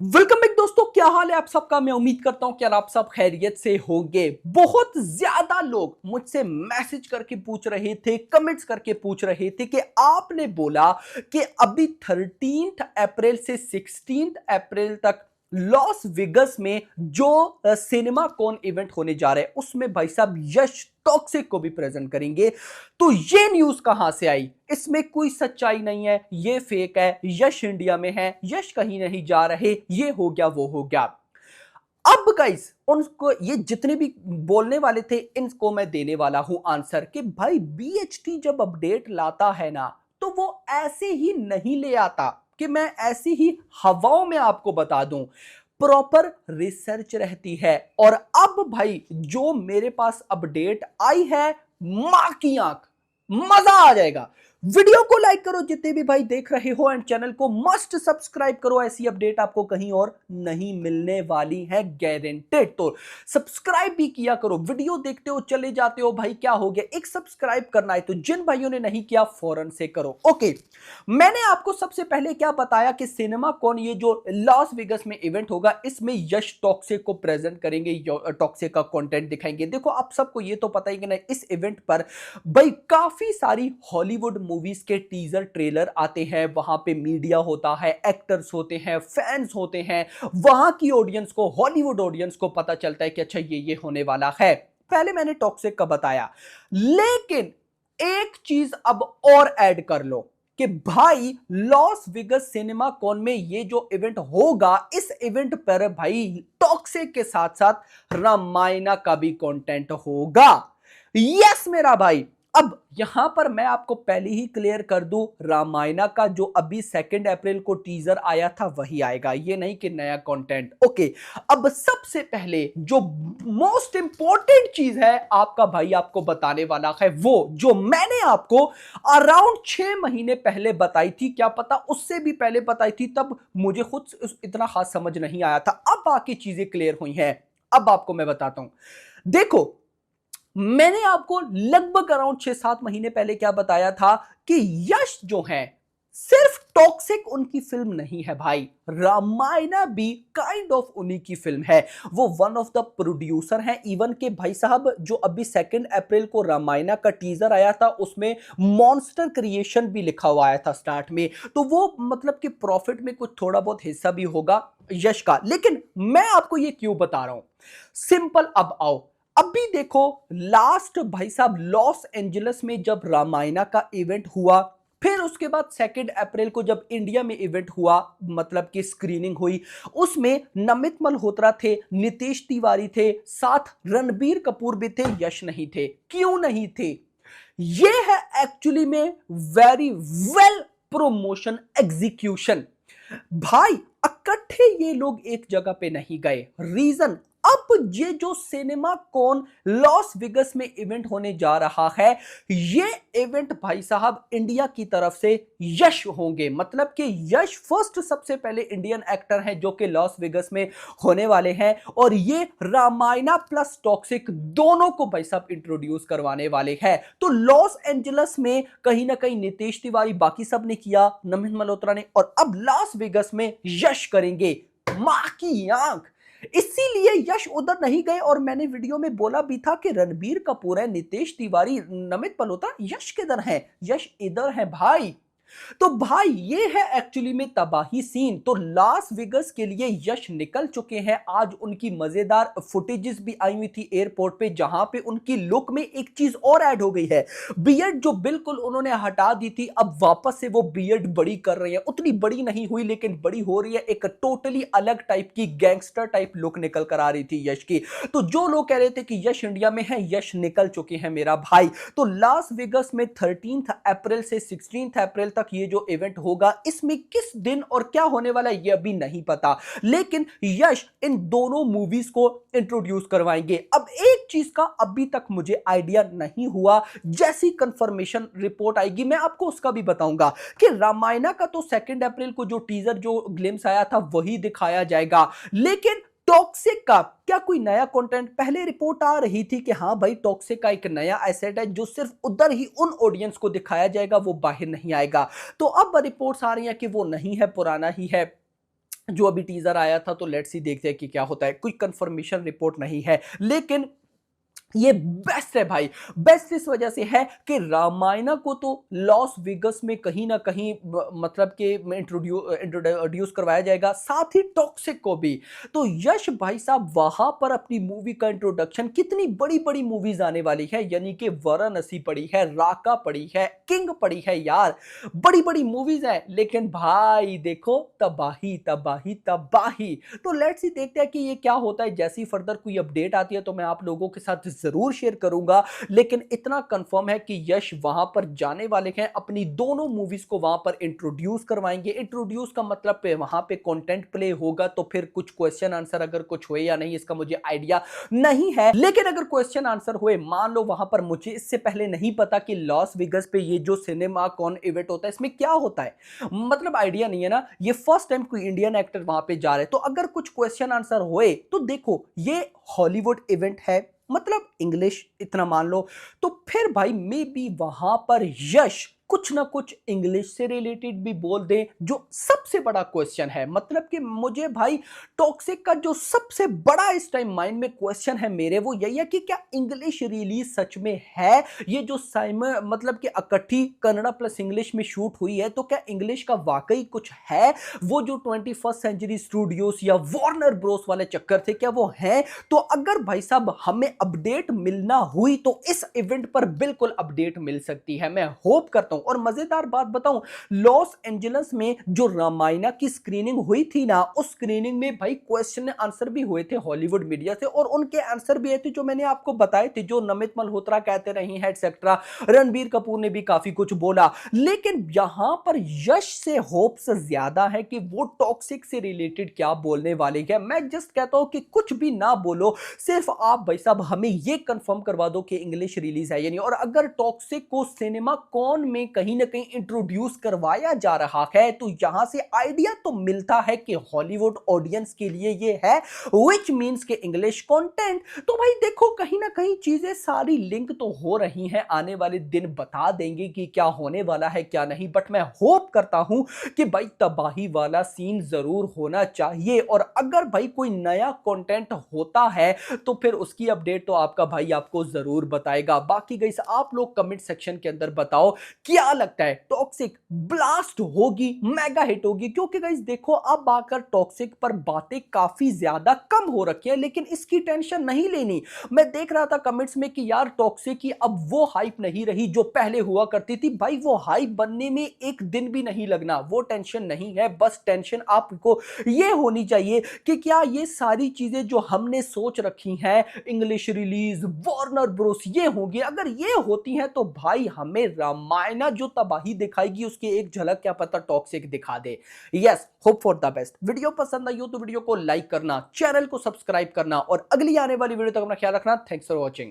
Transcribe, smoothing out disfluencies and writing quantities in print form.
Welcome back दोस्तों, क्या हाल है आप सबका। मैं उम्मीद करता हूं कि आप सब खैरियत से होंगे। बहुत ज्यादा लोग मुझसे मैसेज करके पूछ रहे थे, कमेंट्स करके पूछ रहे थे कि आपने बोला कि अभी 13 अप्रैल से 16 अप्रैल तक लॉस वेगस में जो सिनेमा कॉन इवेंट होने जा रहा है उसमें भाई साहब यश टॉक्सिक को भी प्रेजेंट करेंगे। तो ये न्यूज कहां से आई? इसमें कोई सच्चाई नहीं है, ये फेक है। यश इंडिया में है, यश कहीं नहीं जा रहे, ये हो गया वो हो गया। अब गाइस उनको ये जितने भी बोलने वाले थे इनको मैं देने वाला हूं आंसर कि भाई बीएचटी जब अपडेट लाता है ना तो वो ऐसे ही नहीं ले आता कि मैं ऐसे ही हवाओं में आपको बता दूं। प्रॉपर रिसर्च रहती है। और अब भाई जो मेरे पास अपडेट आई है, मां की आंख, मजा आ जाएगा। वीडियो को लाइक करो जितने भी भाई देख रहे हो एंड चैनल को मस्ट सब्सक्राइब करो। ऐसी अपडेट आपको कहीं और नहीं मिलने वाली है, गारंटेड। तो सब्सक्राइब भी किया करो। वीडियो देखते हो चले जाते हो भाई, क्या हो गया, एक सब्सक्राइब करना है तो जिन भाइयों ने नहीं किया फौरन से करो। ओके, मैंने आपको सबसे पहले क्या बताया कि सिनेमा कॉन ये जो लॉस वेगस में इवेंट होगा इसमें यश टॉक्सिक को प्रेजेंट करेंगे, टॉक्सिक का कंटेंट दिखाएंगे। देखो आप सबको ये तो पता ही कि ना इस इवेंट पर भाई काफी सारी हॉलीवुड मूवीज के टीजर ट्रेलर आते हैं। वहां पे मीडिया होता है, एक्टर्स होते हैं, फैंस होते हैं। वहां की ऑडियंस को, हॉलीवुड ऑडियंस को पता चलता है कि अच्छा ये होने वाला है। पहले मैंने टॉक्सिक का बताया, लेकिन एक चीज अब और ऐड कर लो कि भाई लॉस वेगस सिनेमा कॉन में ये जो इवेंट होगा, इस इवेंट पर भाई टॉक्सिक के साथ साथ रामायणा का भी कंटेंट होगा। यस मेरा भाई। अब यहां पर मैं आपको पहले ही क्लियर कर दूं, रामायणा का जो अभी 2 अप्रैल को टीजर आया था वही आएगा, ये नहीं कि नया कंटेंट। ओके, अब सबसे पहले जो मोस्ट इंपॉर्टेंट चीज है आपका भाई आपको बताने वाला है, वो जो मैंने आपको अराउंड 6 महीने पहले बताई थी, क्या पता उससे भी पहले बताई थी, तब मुझे खुद इतना खास समझ नहीं आया था। अब बाकी चीजें क्लियर हुई हैं। अब आपको मैं बताता हूं। देखो, मैंने आपको लगभग अराउंड 6-7 महीने पहले क्या बताया था कि यश जो है सिर्फ टॉक्सिक उनकी फिल्म नहीं है भाई, रामायणा भी काइंड ऑफ उन्हीं की फिल्म है। वो वन ऑफ द प्रोड्यूसर हैं। इवन के भाई साहब जो अभी 2 अप्रैल को रामायणा का टीजर आया था उसमें मॉन्स्टर क्रिएशन भी लिखा हुआ आया था स्टार्ट में। तो वो मतलब कि प्रॉफिट में कुछ थोड़ा बहुत हिस्सा भी होगा यश का। लेकिन मैं आपको ये क्यों बता रहा हूं, सिंपल। अब आओ, अभी देखो, लास्ट भाई साहब लॉस एंजलिस में जब रामायणा का इवेंट हुआ, फिर उसके बाद 2 अप्रैल को जब इंडिया में इवेंट हुआ, मतलब कि स्क्रीनिंग हुई, उसमें नमित मल्होत्रा थे, नीतीश तिवारी थे, साथ रणबीर कपूर भी थे, यश नहीं थे। क्यों नहीं थे? ये है एक्चुअली में वेरी वेल प्रमोशन एग्जीक्यूशन। भाई इकट्ठे ये लोग एक जगह पे नहीं गए। रीजन, अब ये जो सिनेमा कॉन लॉस वेगस में इवेंट होने जा रहा है, ये इवेंट भाई साहब इंडिया की तरफ से यश होंगे। मतलब कि यश फर्स्ट सबसे पहले इंडियन एक्टर हैं जो कि लॉस वेगस में होने वाले हैं। और ये रामायणा प्लस टॉक्सिक दोनों को भाई साहब इंट्रोड्यूस करवाने वाले हैं। तो लॉस एंजलिस में कहीं ना कहीं नीतीश तिवारी, बाकी सब ने किया, नमित मल्होत्रा ने, और अब लॉस वेगस में यश करेंगे। मां की आंख। इसीलिए यश उधर नहीं गए। और मैंने वीडियो में बोला भी था कि रणबीर कपूर है, नितेश तिवारी, नमित मल्होत्रा, यश किधर है? यश इधर है भाई। तो भाई ये है एक्चुअली में तबाही सीन। तो लास वेगस के लिए यश निकल चुके हैं। आज उनकी मजेदार फुटेजेस भी आई हुई थी एयरपोर्ट पे, जहां पे उनकी लुक में एक चीज और ऐड हो गई है। बियर्ड जो बिल्कुल उन्होंने हटा दी थी, अब वापस से वो बियर्ड बड़ी कर रहे हैं। उतनी बड़ी नहीं हुई लेकिन बड़ी हो रही है। एक टोटली अलग टाइप की गैंगस्टर टाइप लुक निकल कर आ रही थी यश की। तो जो लोग कह रहे थे कि यश इंडिया में है, यश निकल चुके हैं मेरा भाई। तो लास वेगस में 13 अप्रैल से 16 अप्रैल तक ये जो इवेंट होगा, इसमें किस दिन और क्या होने वाला है ये अभी नहीं पता। लेकिन यश इन दोनों मूवीज को इंट्रोड्यूस करवाएंगे। अब एक चीज का अभी तक मुझे आइडिया नहीं हुआ, जैसी कंफर्मेशन रिपोर्ट आएगी मैं आपको उसका भी बताऊंगा कि रामायणा का तो 2 अप्रैल को जो टीजर, जो ग्लिम्स आया था वही दिखाया जाएगा। लेकिन टॉक्सिक का क्या कोई नया कंटेंट? पहले रिपोर्ट आ रही थी कि हाँ भाई टॉक्सिक का एक नया एसेट है जो सिर्फ उधर ही उन ऑडियंस को दिखाया जाएगा, वो बाहर नहीं आएगा। तो अब रिपोर्ट्स आ रही हैं कि वो नहीं है, पुराना ही है। जो अभी टीजर आया था, तो लेट्स सी देखते हैं कि क्या होता है। कोई कंफर्मेशन रिपोर्ट नहीं है, लेकिन ये बेस्ट है भाई। बेस्ट इस वजह से है कि रामायणा को तो लॉस वेगस में कहीं ना कहीं मतलब कि इंट्रोड्यूस करवाया जाएगा, साथ ही टॉक्सिक को भी। तो यश भाई साहब वहां पर अपनी मूवी का इंट्रोडक्शन, कितनी बड़ी बड़ी मूवीज आने वाली है, यानी कि वाराणसी पड़ी है, राका पड़ी है, किंग पड़ी है यार, बड़ी बड़ी मूवीज है। लेकिन भाई देखो, तबाही तबाही तबाही। तो लेट्स ही देखते हैं कि ये क्या होता है। जैसी फर्दर कोई अपडेट आती है तो मैं आप लोगों के साथ जरूर शेयर करूंगा। लेकिन इतना कंफर्म है कि यश वहां पर जाने वाले हैं, अपनी दोनों मूवीज को वहां पर इंट्रोड्यूस करवाएंगे। इंट्रोड्यूस का मतलब पे वहां पे कंटेंट प्ले होगा, तो फिर कुछ क्वेश्चन आंसर अगर कुछ हुए या नहीं इसका मुझे आइडिया नहीं है। लेकिन अगर क्वेश्चन आंसर हुए, मान लो वहां पर, मुझे इससे पहले नहीं पता कि लॉस वेगस पे ये जो सिनेमा कॉन इवेंट होता है इसमें क्या होता है, मतलब आइडिया नहीं है ना। ये फर्स्ट टाइम कोई इंडियन एक्टर वहां पे जा रहे हैं, तो अगर कुछ क्वेश्चन आंसर हुए तो देखो ये हॉलीवुड इवेंट है, मतलब इंग्लिश इतना मान लो, तो फिर भाई मे बी वहां पर यश कुछ ना कुछ इंग्लिश से रिलेटेड भी बोल दे, जो सबसे बड़ा क्वेश्चन है। मतलब कि मुझे भाई टॉक्सिक का जो सबसे बड़ा इस टाइम माइंड में क्वेश्चन है मेरे, वो यही है कि क्या इंग्लिश रिलीज सच में है। ये जो साइमर मतलब कि इकट्ठी कन्नड़ा प्लस इंग्लिश में शूट हुई है, तो क्या इंग्लिश का वाकई कुछ है। वो जो 21st सेंचुरी स्टूडियोज या वार्नर ब्रोस वाले चक्कर थे, क्या वो हैं। तो अगर भाई साहब हमें अपडेट मिलना हुई तो इस इवेंट पर बिल्कुल अपडेट मिल सकती है, मैं होप करता हूं। और मजेदार बात बताऊं, लॉस एंजलिस में जो रामायणा की स्क्रीनिंग हुई थी ना, उस स्क्रीनिंग में भाई क्वेश्चन आंसर भी हुए थे हॉलीवुड मीडिया से, और उनके आंसर भी आए थे जो मैंने आपको बताए थे, जो नमित मल्होत्रा कहते रही है एक्सेट्रा। रणबीर कपूर ने भी काफी कुछ बोला। लेकिन यहां पर यश से होप्स ज्यादा है कि वो टॉक्सिक से रिलेटेड क्या बोलने वाले हैं। मैं जस्ट कहता हूं कि कुछ भी ना बोलो, सिर्फ आप भाई साहब हमें ये कंफर्म करवा दो कि इंग्लिश रिलीज है या नहीं। और अगर टॉक्सिक को सिनेमा कॉन में कहीं ना कहीं इंट्रोड्यूस करवाया जा रहा है, तो यहां से आइडिया तो मिलता है कि हॉलीवुड ऑडियंस के लिए ये है, विच मींस के इंग्लिश कंटेंट। तो भाई देखो, कहीं ना कहीं चीजें सारी लिंक तो हो रही हैं, आने वाले दिन बता देंगे कि क्या होने वाला है क्या नहीं। बट मैं होप करता हूं कि भाई तबाही वाला सीन जरूर होना चाहिए। और अगर भाई कोई नया कंटेंट होता है तो फिर उसकी अपडेट तो आपका भाई आपको जरूर बताएगा। बाकी गाइस आप लोग कमेंट सेक्शन के अंदर बताओ क्या लगता है, टॉक्सिक ब्लास्ट होगी, मेगा हिट होगी। क्योंकि गाइस देखो, अब आकर टॉक्सिक पर बातें काफी ज्यादा कम हो रखी है, लेकिन इसकी टेंशन नहीं लेनी। मैं देख रहा था कमेंट्स में कि यार टॉक्सिक की अब वो हाइप नहीं रही जो पहले हुआ करती थी। भाई वो हाइप बनने में एक दिन भी नहीं लगना, वो टेंशन नहीं है। बस टेंशन आपको ये होनी चाहिए कि क्या ये सारी चीजें जो हमने सोच रखी हैं, इंग्लिश रिलीज, वार्नर ब्रोस, ये होगी। अगर ये होती हैं तो भाई हमें रामायणा जो तबाही दिखाएगी उसकी एक झलक क्या पता टॉक्सिक दिखा दे। Yes, hope for the best. Video पसंद आई हो तो वीडियो को लाइक करना, चैनल को सब्सक्राइब करना, और अगली आने वाली वीडियो तक अपना ख्याल रखना। Thanks for watching.